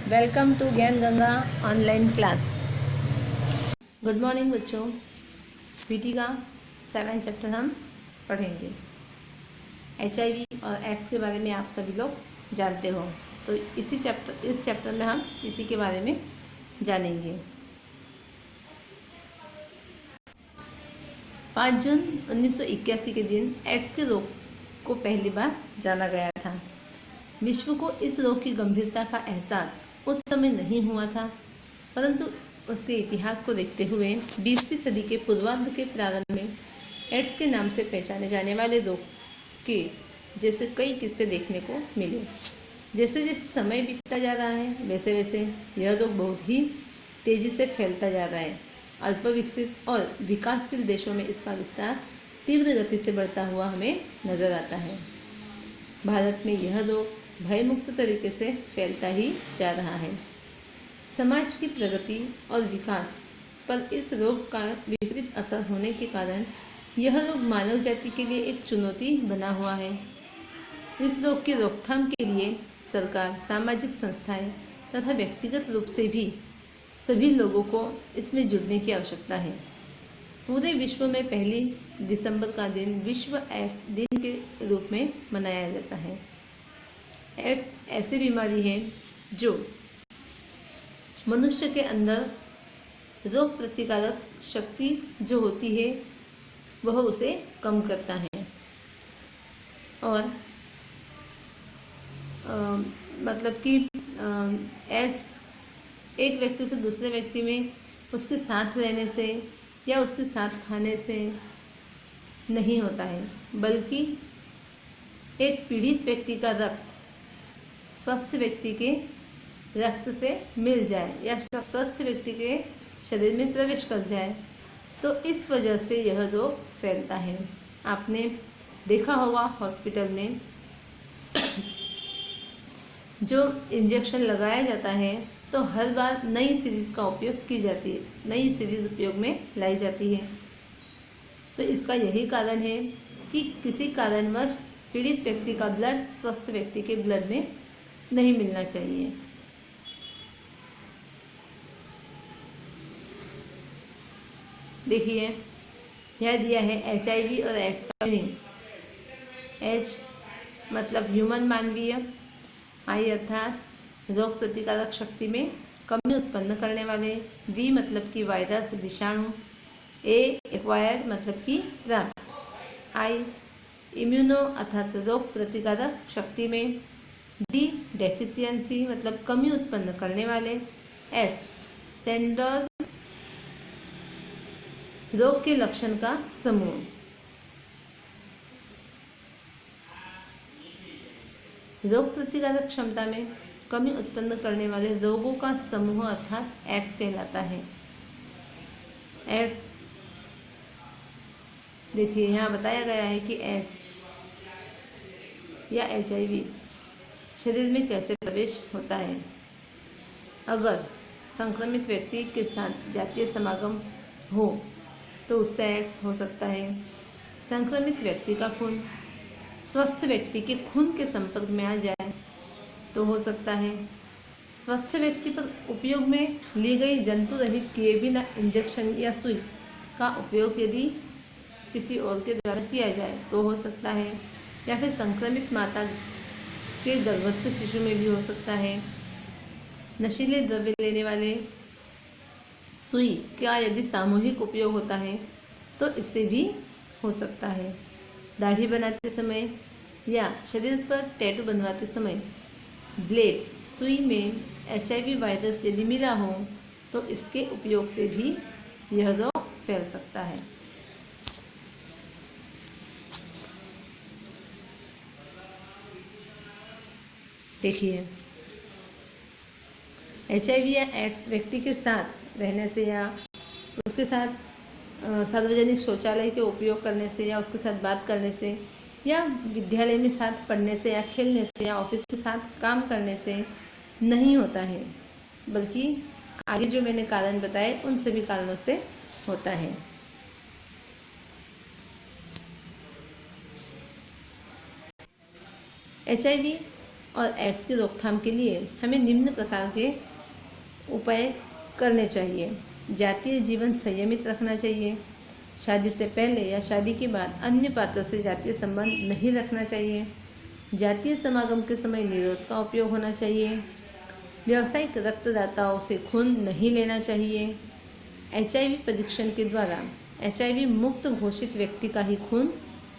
Welcome to ज्ञान Ganga online class. Good morning बच्चों। PT का 7 चैप्टर हम पढ़ेंगे। HIV और एड्स के बारे में आप सभी लोग जानते हो, तो इस चैप्टर में हम इसी के बारे में जानेंगे। 5 जून 1981 के दिन एड्स के रोग को पहली बार जाना गया था। विश्व को इस रोग की गंभीरता का एहसास उस समय नहीं हुआ था, परंतु उसके इतिहास को देखते हुए 20वीं सदी के पूर्वार्ध के प्रारंभ में एड्स के नाम से पहचाने जाने वाले रोग के जैसे कई किस्से देखने को मिले। जैसे जैसे समय बीतता जा रहा है वैसे वैसे यह रोग बहुत ही तेजी से फैलता जा रहा है। अल्प विकसित और विकासशील देशों में इसका विस्तार तीव्र गति से बढ़ता हुआ हमें नजर आता है। भारत में यह रोग भयमुक्त तरीके से फैलता ही जा रहा है। समाज की प्रगति और विकास पर इस रोग का विपरीत असर होने के कारण यह रोग मानव जाति के लिए एक चुनौती बना हुआ है। इस रोग की रोकथाम के लिए सरकार, सामाजिक संस्थाएं तथा व्यक्तिगत रूप से भी सभी लोगों को इसमें जुड़ने की आवश्यकता है। पूरे विश्व में 1 दिसंबर का दिन विश्व एड्स दिन के रूप में मनाया जाता है। एड्स ऐसी बीमारी है जो मनुष्य के अंदर रोग प्रतिकारक शक्ति जो होती है वह उसे कम करता है और मतलब कि एड्स एक व्यक्ति से दूसरे व्यक्ति में उसके साथ रहने से या उसके साथ खाने से नहीं होता है, बल्कि एक पीड़ित व्यक्ति का रक्त स्वस्थ व्यक्ति के रक्त से मिल जाए या स्वस्थ व्यक्ति के शरीर में प्रवेश कर जाए, तो इस वजह से यह रोग फैलता है। आपने देखा होगा हॉस्पिटल में जो इंजेक्शन लगाया जाता है तो हर बार नई सीरीज़ का उपयोग की जाती है, नई सीरीज़ उपयोग में लाई जाती है। तो इसका यही कारण है कि किसी कारणवश पीड़ित व्यक्ति का ब्लड स्वस्थ व्यक्ति के ब्लड में नहीं मिलना चाहिए। देखिए, यह दिया है HIV और एड्स का मीनिंग। H मतलब ह्यूमन मानवीय, I अर्थात रोग प्रतिकारक शक्ति में कमी उत्पन्न करने वाले, V मतलब कि वायरस विषाणु, A एक्वायर्ड मतलब कि प्राप्त, I इम्यूनो अर्थात रोग प्रतिकारक शक्ति में, D डेफिशिएंसी मतलब कमी उत्पन्न करने वाले, S सेंडर रोग के लक्षण का समूह। रोग प्रतिकारक क्षमता में कमी उत्पन्न करने वाले रोगों का समूह अर्थात एड्स कहलाता है। एड्स देखिए, यहाँ बताया गया है कि एड्स या HIV शरीर में कैसे प्रवेश होता है। अगर संक्रमित व्यक्ति के साथ जातीय समागम हो तो उससे एड्स हो सकता है। संक्रमित व्यक्ति का खून स्वस्थ व्यक्ति के खून के संपर्क में आ जाए तो हो सकता है। स्वस्थ व्यक्ति पर उपयोग में ली गई जंतु रहित किए बिना इंजेक्शन या सुई का उपयोग यदि किसी और के द्वारा किया जाए तो हो सकता है, या फिर संक्रमित माता के गर्भस्थ शिशु में भी हो सकता है। नशीले द्रव्य लेने वाले सुई का यदि सामूहिक उपयोग होता है तो इससे भी हो सकता है। दाढ़ी बनाते समय या शरीर पर टैटू बनवाते समय ब्लेड सुई में HIV वायरस यदि मिला हो तो इसके उपयोग से भी यह रोग फैल सकता है। देखिए, HIV या एड्स व्यक्ति के साथ रहने से या उसके साथ सार्वजनिक शौचालय के उपयोग करने से या उसके साथ बात करने से या विद्यालय में साथ पढ़ने से या खेलने से या ऑफिस के साथ काम करने से नहीं होता है, बल्कि आगे जो मैंने कारण बताए उन सभी कारणों से होता है। HIV और एड्स की रोकथाम के लिए हमें निम्न प्रकार के उपाय करने चाहिए। जातीय जीवन संयमित रखना चाहिए। शादी से पहले या शादी के बाद अन्य पात्र से जातीय संबंध नहीं रखना चाहिए। जातीय समागम के समय निरोध का उपयोग होना चाहिए। व्यावसायिक रक्तदाताओं से खून नहीं लेना चाहिए। HIV परीक्षण के द्वारा HIV मुक्त घोषित व्यक्ति का ही खून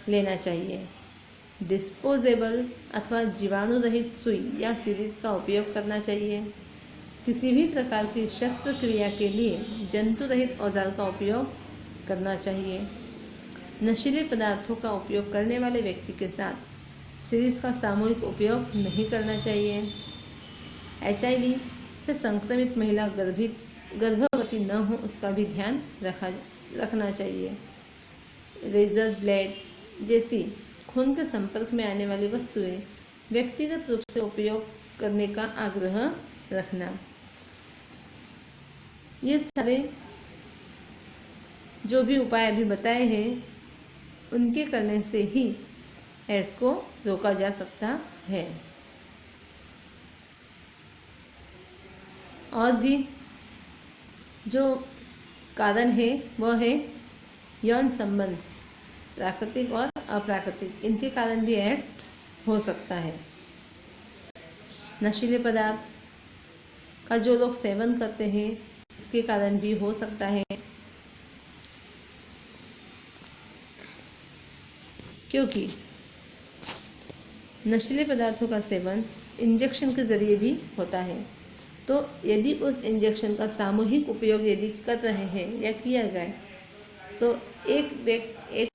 लेना चाहिए। डिस्पोजेबल अथवा जीवाणु रहित सुई या सीरीज का उपयोग करना चाहिए। किसी भी प्रकार की शस्त्रक्रिया के लिए जंतु रहित औजार का उपयोग करना चाहिए। नशीले पदार्थों का उपयोग करने वाले व्यक्ति के साथ सीरीज का सामूहिक उपयोग नहीं करना चाहिए। HIV से संक्रमित महिला गर्भवती न हो उसका भी ध्यान रखना चाहिए। रेजर ब्लेड जैसी खून के संपर्क में आने वाली वस्तुएं व्यक्तिगत रूप से उपयोग करने का आग्रह रखना। ये सारे जो भी उपाय अभी बताए हैं उनके करने से ही एड्स को रोका जा सकता है। और भी जो कारण है वह है यौन संबंध, प्राकृतिक और अप्राकृतिक, इनके कारण भी एड्स हो सकता है। नशीले पदार्थ का जो लोग सेवन करते हैं इसके कारण भी हो सकता है, क्योंकि नशीले पदार्थों का सेवन इंजेक्शन के ज़रिए भी होता है। तो यदि उस इंजेक्शन का सामूहिक उपयोग यदि कर रहे हैं या किया जाए तो एक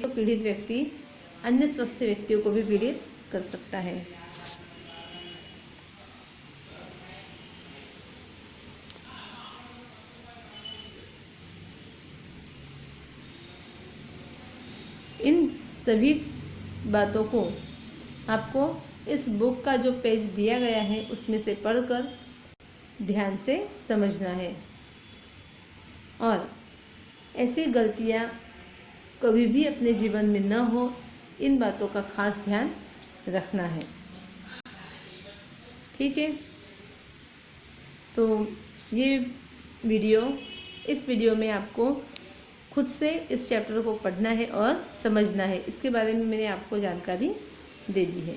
पीड़ित व्यक्ति अन्य स्वस्थ व्यक्तियों को भी पीड़ित कर सकता है। इन सभी बातों को आपको इस बुक का जो पेज दिया गया है उसमें से पढ़कर ध्यान से समझना है और ऐसी गलतियाँ कभी भी अपने जीवन में न हो, इन बातों का खास ध्यान रखना है। ठीक है, तो ये इस वीडियो में आपको खुद से इस चैप्टर को पढ़ना है और समझना है। इसके बारे में मैंने आपको जानकारी दे दी है।